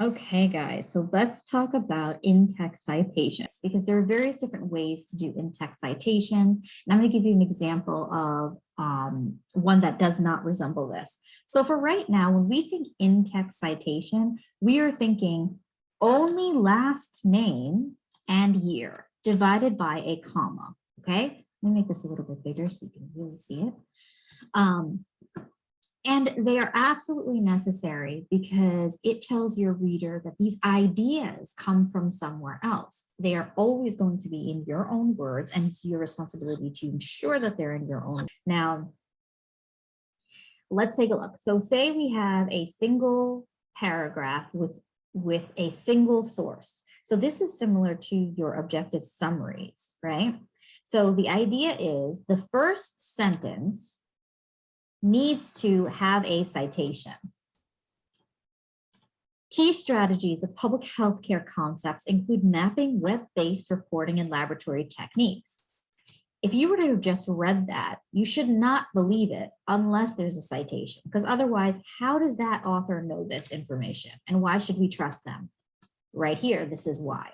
Okay, guys, so let's talk about in-text citations because there are various different ways to do in-text citation. And I'm going to give you an example of one that does not resemble this. So for right now, when we think in-text citation, we are thinking only last name and year divided by a comma, okay? Let me make this a little bit bigger so you can really see it. And they are absolutely necessary because it tells your reader that these ideas come from somewhere else. They are always going to be in your own words, and it's your responsibility to ensure that they're in your own. Now, let's take a look. So say we have a single paragraph with a single source. So this is similar to your objective summaries, right? So the idea is the first sentence needs to have a citation. Key strategies of public health care concepts include mapping, web-based reporting, and laboratory techniques. If you were to have just read that, you should not believe it unless there's a citation, because otherwise, how does that author know this information? And why should we trust them? Right here, this is why.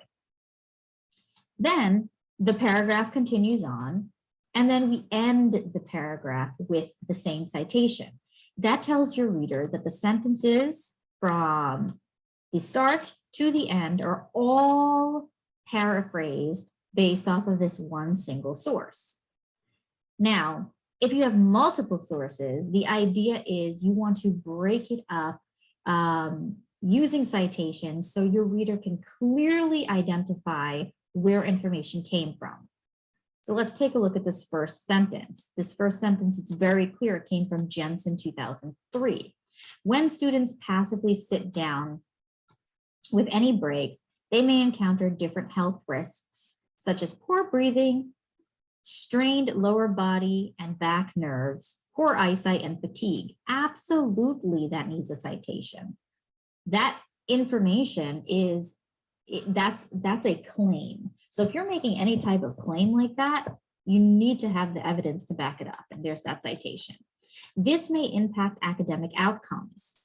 Then the paragraph continues on, and then we end the paragraph with the same citation. That tells your reader that the sentences from the start to the end are all paraphrased based off of this one single source. Now, if you have multiple sources, the idea is you want to break it up using citations so your reader can clearly identify where information came from. So let's take a look at this first sentence. This first sentence, it's very clear. It came from Jensen 2003. When students passively sit down with any breaks, they may encounter different health risks, such as poor breathing, strained lower body and back nerves, poor eyesight, and fatigue. Absolutely, that needs a citation. That information is, that's a claim. So if you're making any type of claim like that, you need to have the evidence to back it up. And there's that citation. This may impact academic outcomes.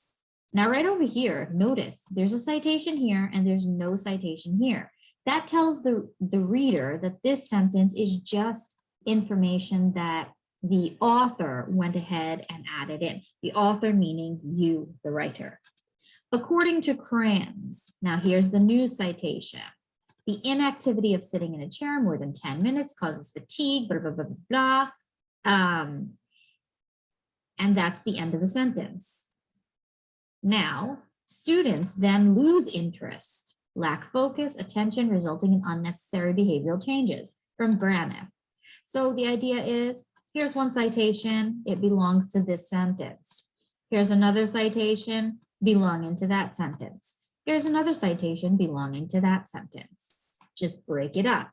Now, right over here, notice there's a citation here and there's no citation here. That tells the reader that this sentence is just information that the author went ahead and added in. The author meaning you, the writer. According to Kranz, now here's the news citation. The inactivity of sitting in a chair more than 10 minutes causes fatigue, blah, blah, blah, blah, blah. And that's the end of the sentence. Now, students then lose interest, lack focus, attention, resulting in unnecessary behavioral changes from Braniff. So the idea is, here's one citation, it belongs to this sentence. Here's another citation belonging to that sentence. Here's another citation belonging to that sentence. Just break it up.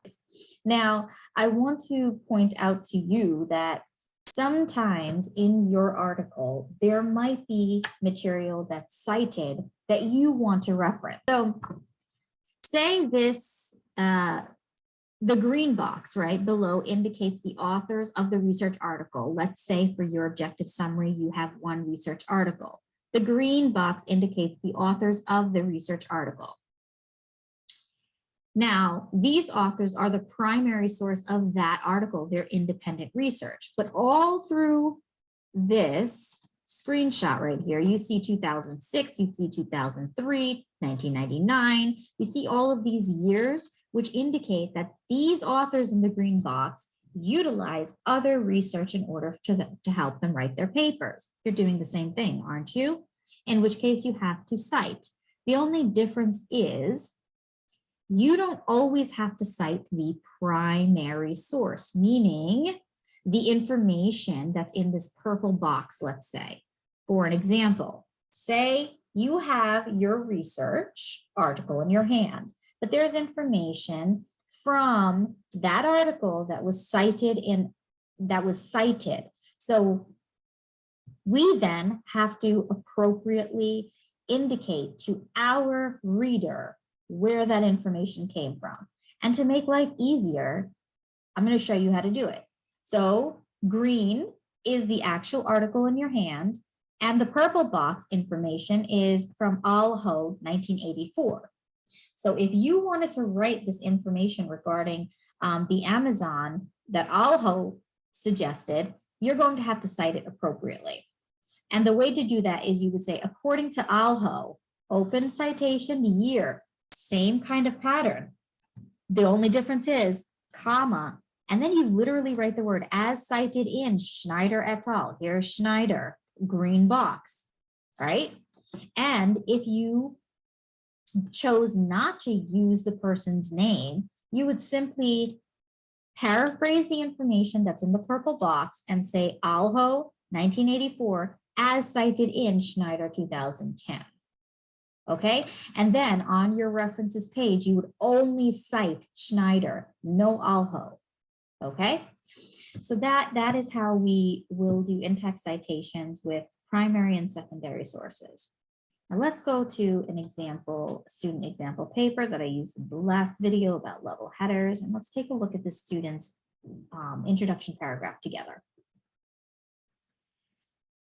Now, I want to point out to you that sometimes in your article, there might be material that's cited that you want to reference. So say this, the green box right below indicates the authors of the research article. Let's say for your objective summary, you have one research article. The green box indicates the authors of the research article. Now, these authors are the primary source of that article, their independent research. But all through this screenshot right here, you see 2006, you see 2003, 1999, you see all of these years, which indicate that these authors in the green box utilize other research in order to help them write their papers. You're doing the same thing, aren't you? In which case you have to cite. The only difference is you don't always have to cite the primary source, meaning the information that's in this purple box, let's say. For an example, say you have your research article in your hand, but there's information from that article that was cited. So we then have to appropriately indicate to our reader where that information came from. And to make life easier, I'm going to show you how to do it. So green is the actual article in your hand, And the purple box information is from Alho 1984. So if you wanted to write this information regarding the Amazon that Alho suggested, you're going to have to cite it appropriately. And the way to do that is you would say, according to Alho, open citation year, same kind of pattern. The only difference is comma, and then you literally write the word as cited in Schneider et al. Here's Schneider, green box, right? And if you chose not to use the person's name, you would simply paraphrase the information that's in the purple box and say Alho 1984 as cited in Schneider 2010. Okay, and then on your references page, you would only cite Schneider, no Alho. Okay, so that is how we will do in-text citations with primary and secondary sources. Now let's go to an example, student example paper that I used in the last video about level headers, and let's take a look at the student's introduction paragraph together.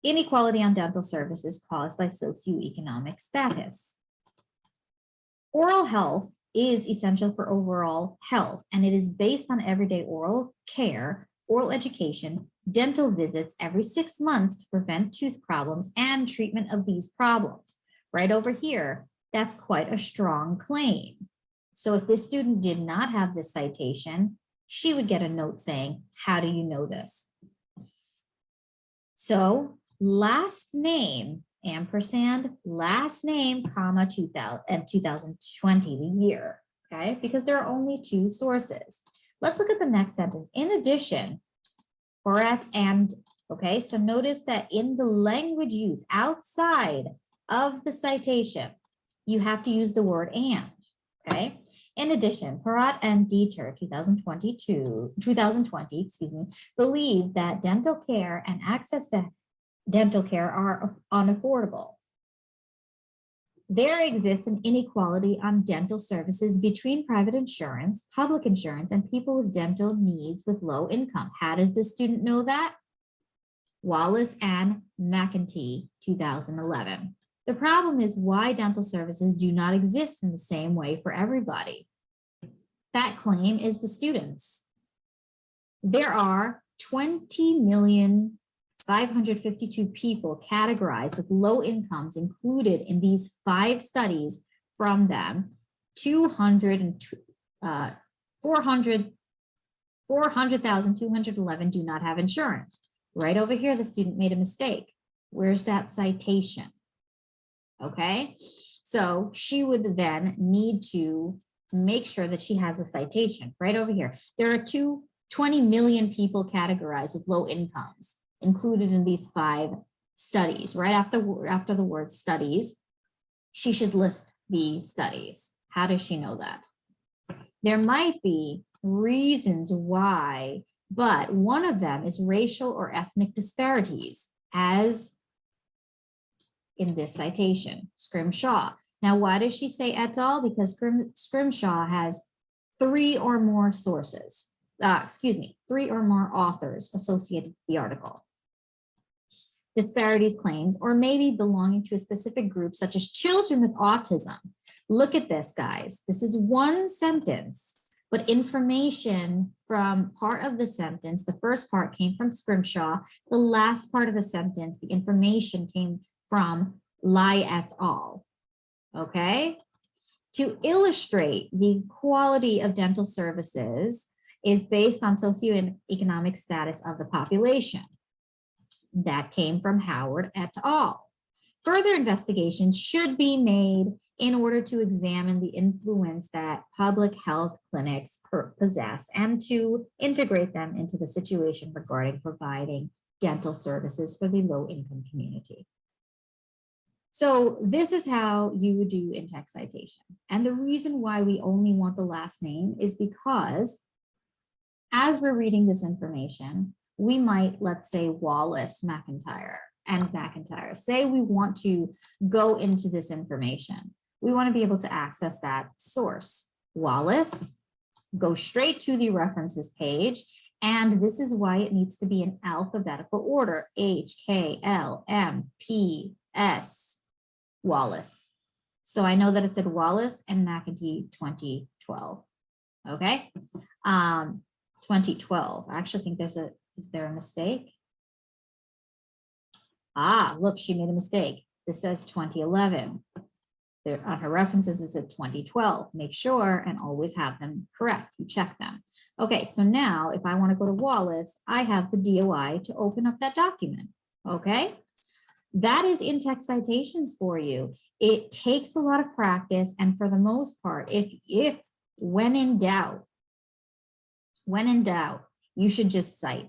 Inequality on dental services caused by socioeconomic status. Oral health is essential for overall health, and it is based on everyday oral care, oral education, dental visits every 6 months to prevent tooth problems and treatment of these problems. Right over here, that's quite a strong claim. So if this student did not have this citation, she would get a note saying, how do you know this? So last name, ampersand, last name, comma, 2000 and 2020, the year, okay? Because there are only 2 sources. Let's look at the next sentence. In addition, or at and, okay? So notice that in the language use outside of the citation, you have to use the word and, okay? In addition, Parat and Dieter 2020, excuse me, believe that dental care and access to dental care are unaffordable. There exists an inequality on dental services between private insurance, public insurance, and people with dental needs with low income. How does the student know that? Wallace and McEntee, 2011. The problem is why dental services do not exist in the same way for everybody. That claim is the students. There are 20,552,000 people categorized with low incomes included in these 5 studies. From them, 400,211 do not have insurance. Right over here, the student made a mistake. Where's that citation? Okay, so she would then need to make sure that she has a citation right over here. There are 20 million people categorized with low incomes included in these 5 studies. Right after the word studies, she should list the studies. How does she know that? There might be reasons why, but one of them is racial or ethnic disparities, as in this citation, Scrimshaw. Now, why does she say et al? Because Scrimshaw has 3 or more sources, 3 or more authors associated with the article. Disparities claims, or maybe belonging to a specific group, such as children with autism. Look at this, guys. This is one sentence, but information from part of the sentence, the first part came from Scrimshaw, the last part of the sentence, the information came from Lai et al. Okay? To illustrate the quality of dental services is based on socioeconomic status of the population. That came from Howard et al. Further investigations should be made in order to examine the influence that public health clinics possess and to integrate them into the situation regarding providing dental services for the low-income community. So this is how you would do in-text citation. And the reason why we only want the last name is because as we're reading this information, we might, let's say, Wallace, McIntyre, and McIntyre. Say we want to go into this information. We want to be able to access that source. Wallace, go straight to the references page, And this is why it needs to be in alphabetical order: H, K, L, M, P, S, Wallace. So I know that it said Wallace and McEntee 2012. Okay. 2012. I actually think is there a mistake? Ah, look, she made a mistake. This says 2011. There, on her references, it said 2012. Make sure and always have them correct. You check them. Okay, so now if I want to go to Wallace, I have the DOI to open up that document. Okay, that is in-text citations for you. It takes a lot of practice, and for the most part, if when in doubt, you should just cite.